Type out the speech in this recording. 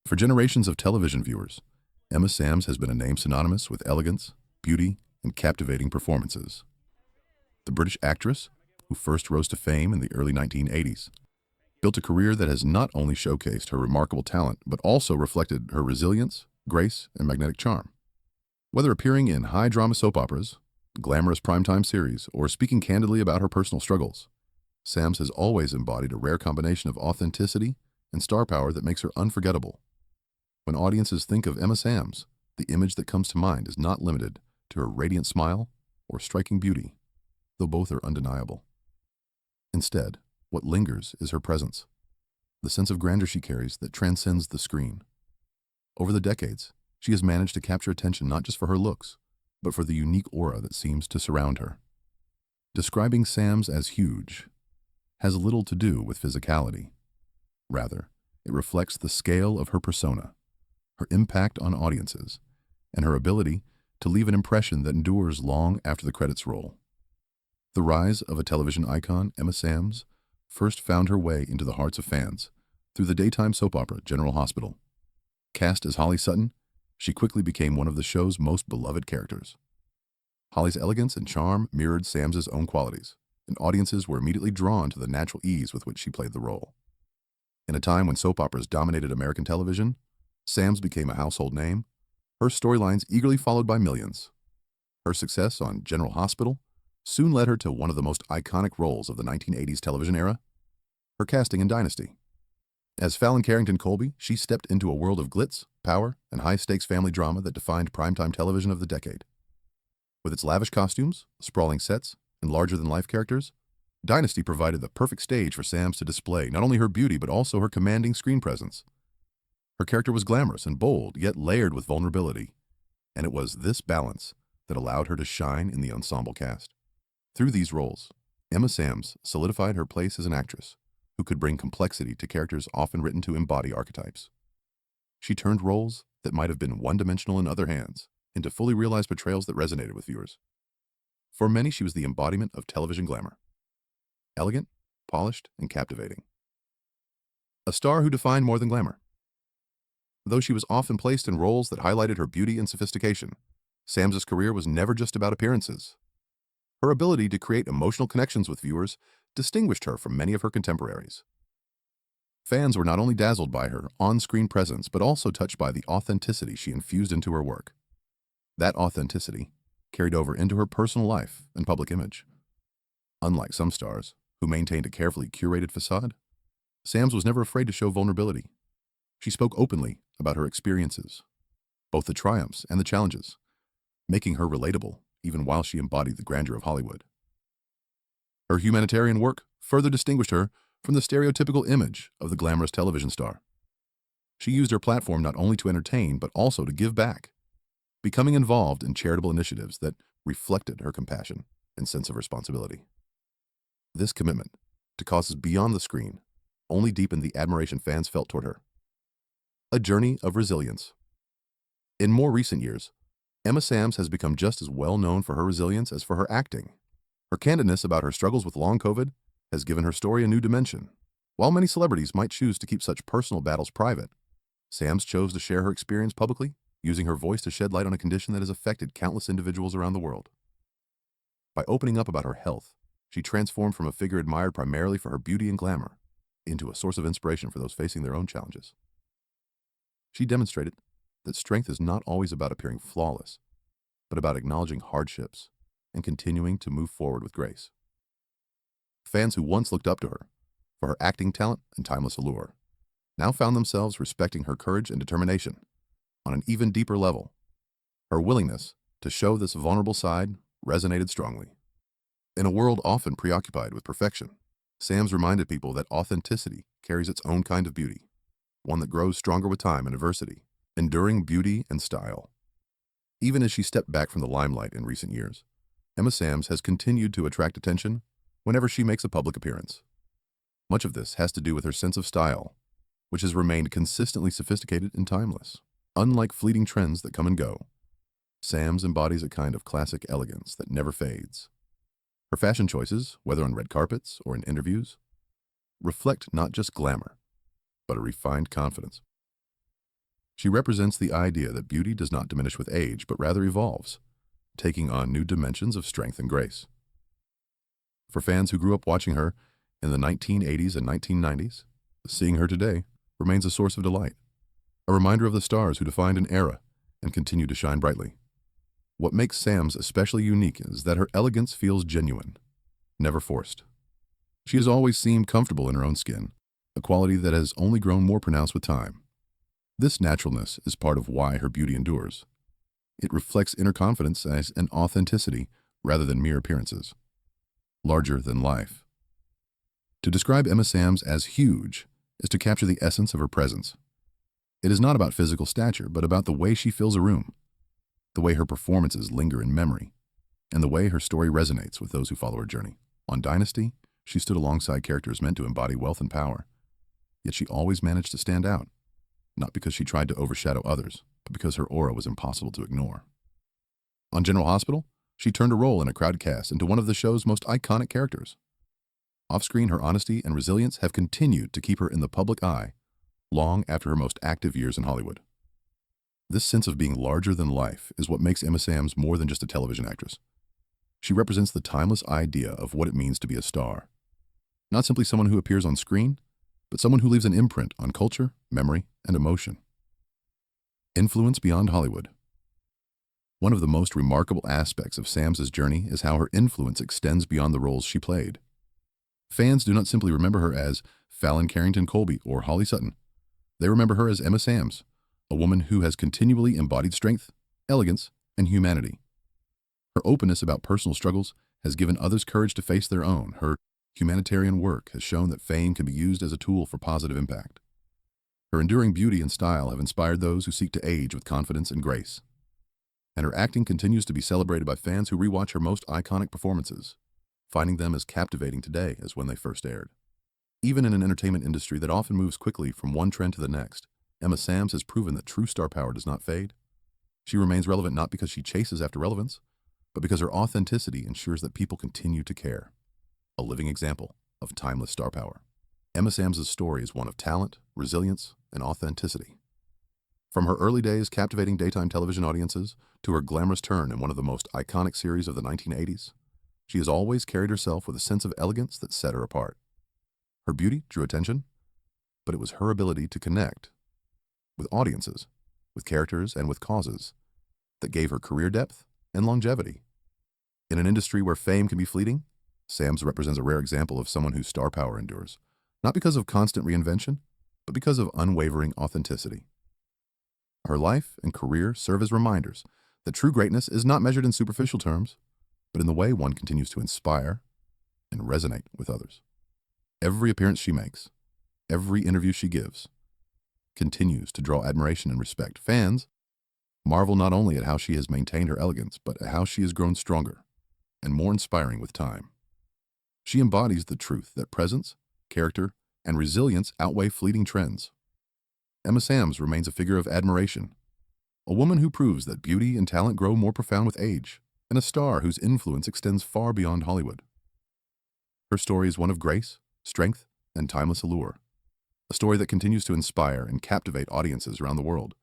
For generations of television viewers, Emma Samms has been a name synonymous with elegance, beauty, and captivating performances. The British actress, who first rose to fame in the early 1980s, built a career that has not only showcased her remarkable talent, but also reflected her resilience, grace, and magnetic charm. Whether appearing in high-drama soap operas, glamorous primetime series, or speaking candidly about her personal struggles, Samms has always embodied a rare combination of authenticity and star power that makes her unforgettable. When audiences think of Emma Samms, the image that comes to mind is not limited to her radiant smile or striking beauty, though both are undeniable. Instead, what lingers is her presence, the sense of grandeur she carries that transcends the screen. Over the decades, she has managed to capture attention not just for her looks, but for the unique aura that seems to surround her. Describing Samms as huge has little to do with physicality. Rather, it reflects the scale of her persona, her impact on audiences, and her ability to leave an impression that endures long after the credits roll. The rise of a television icon, Emma Samms, first found her way into the hearts of fans through the daytime soap opera General Hospital. Cast as Holly Sutton, she quickly became one of the show's most beloved characters. Holly's elegance and charm mirrored Samms' own qualities, and audiences were immediately drawn to the natural ease with which she played the role. In a time when soap operas dominated American television, Samms became a household name, her storylines eagerly followed by millions. Her success on General Hospital soon led her to one of the most iconic roles of the 1980s television era, her casting in Dynasty. As Fallon Carrington Colby, she stepped into a world of glitz, power, and high-stakes family drama that defined primetime television of the decade. With its lavish costumes, sprawling sets, and larger-than-life characters, Dynasty provided the perfect stage for Samms to display not only her beauty but also her commanding screen presence. Her character was glamorous and bold, yet layered with vulnerability, and it was this balance that allowed her to shine in the ensemble cast. Through these roles, Emma Samms solidified her place as an actress who could bring complexity to characters often written to embody archetypes. She turned roles that might have been one-dimensional in other hands into fully realized portrayals that resonated with viewers. For many, she was the embodiment of television glamour. Elegant, polished, and captivating. A star who defined more than glamour. Though she was often placed in roles that highlighted her beauty and sophistication, Samms' career was never just about appearances. Her ability to create emotional connections with viewers distinguished her from many of her contemporaries. Fans were not only dazzled by her on-screen presence, but also touched by the authenticity she infused into her work. That authenticity carried over into her personal life and public image. Unlike some stars, who maintained a carefully curated facade, Samms was never afraid to show vulnerability. She spoke openly about her experiences, both the triumphs and the challenges, making her relatable even while she embodied the grandeur of Hollywood. Her humanitarian work further distinguished her from the stereotypical image of the glamorous television star. She used her platform not only to entertain, but also to give back, becoming involved in charitable initiatives that reflected her compassion and sense of responsibility. This commitment to causes beyond the screen only deepened the admiration fans felt toward her. A journey of resilience. In more recent years, Emma Samms has become just as well known for her resilience as for her acting. Her candidness about her struggles with long COVID has given her story a new dimension. While many celebrities might choose to keep such personal battles private, Samms chose to share her experience publicly, using her voice to shed light on a condition that has affected countless individuals around the world. By opening up about her health, she transformed from a figure admired primarily for her beauty and glamour into a source of inspiration for those facing their own challenges. She demonstrated that strength is not always about appearing flawless, but about acknowledging hardships and continuing to move forward with grace. Fans who once looked up to her for her acting talent and timeless allure now found themselves respecting her courage and determination on an even deeper level. Her willingness to show this vulnerable side resonated strongly. In a world often preoccupied with perfection, Samms reminded people that authenticity carries its own kind of beauty, one that grows stronger with time and adversity, enduring beauty and style. Even as she stepped back from the limelight in recent years, Emma Samms has continued to attract attention whenever she makes a public appearance. Much of this has to do with her sense of style, which has remained consistently sophisticated and timeless. Unlike fleeting trends that come and go, Samms embodies a kind of classic elegance that never fades. Her fashion choices, whether on red carpets or in interviews, reflect not just glamour, but a refined confidence. She represents the idea that beauty does not diminish with age, but rather evolves, taking on new dimensions of strength and grace. For fans who grew up watching her in the 1980s and 1990s, seeing her today remains a source of delight, a reminder of the stars who defined an era and continue to shine brightly. What makes Sam's especially unique is that her elegance feels genuine, never forced. She has always seemed comfortable in her own skin, a quality that has only grown more pronounced with time. This naturalness is part of why her beauty endures. It reflects inner confidence as an authenticity rather than mere appearances. Larger than life. To describe Emma Samms as huge is to capture the essence of her presence. It is not about physical stature, but about the way she fills a room, the way her performances linger in memory, and the way her story resonates with those who follow her journey. On Dynasty, she stood alongside characters meant to embody wealth and power, yet she always managed to stand out, not because she tried to overshadow others, but because her aura was impossible to ignore. On General Hospital, she turned a role in a crowded cast into one of the show's most iconic characters. Off-screen, her honesty and resilience have continued to keep her in the public eye long after her most active years in Hollywood. This sense of being larger than life is what makes Emma Samms more than just a television actress. She represents the timeless idea of what it means to be a star. Not simply someone who appears on screen, but someone who leaves an imprint on culture, memory, and emotion. Influence beyond Hollywood. One of the most remarkable aspects of Samms' journey is how her influence extends beyond the roles she played. Fans do not simply remember her as Fallon Carrington Colby or Holly Sutton. They remember her as Emma Samms, a woman who has continually embodied strength, elegance, and humanity. Her openness about personal struggles has given others courage to face their own. Her humanitarian work has shown that fame can be used as a tool for positive impact. Her enduring beauty and style have inspired those who seek to age with confidence and grace. And her acting continues to be celebrated by fans who rewatch her most iconic performances, finding them as captivating today as when they first aired. Even in an entertainment industry that often moves quickly from one trend to the next, Emma Samms has proven that true star power does not fade. She remains relevant not because she chases after relevance, but because her authenticity ensures that people continue to care. A living example of timeless star power. Emma Samms' story is one of talent, resilience, and authenticity. From her early days captivating daytime television audiences to her glamorous turn in one of the most iconic series of the 1980s, she has always carried herself with a sense of elegance that set her apart. Her beauty drew attention, but it was her ability to connect with audiences, with characters, and with causes that gave her career depth and longevity. In an industry where fame can be fleeting, Samms represents a rare example of someone whose star power endures, not because of constant reinvention, but because of unwavering authenticity. Her life and career serve as reminders that true greatness is not measured in superficial terms, but in the way one continues to inspire and resonate with others. Every appearance she makes, every interview she gives, continues to draw admiration and respect. Fans marvel not only at how she has maintained her elegance, but at how she has grown stronger and more inspiring with time. She embodies the truth that presence, character, and resilience outweigh fleeting trends. Emma Samms remains a figure of admiration, a woman who proves that beauty and talent grow more profound with age, and a star whose influence extends far beyond Hollywood. Her story is one of grace, strength, and timeless allure, a story that continues to inspire and captivate audiences around the world.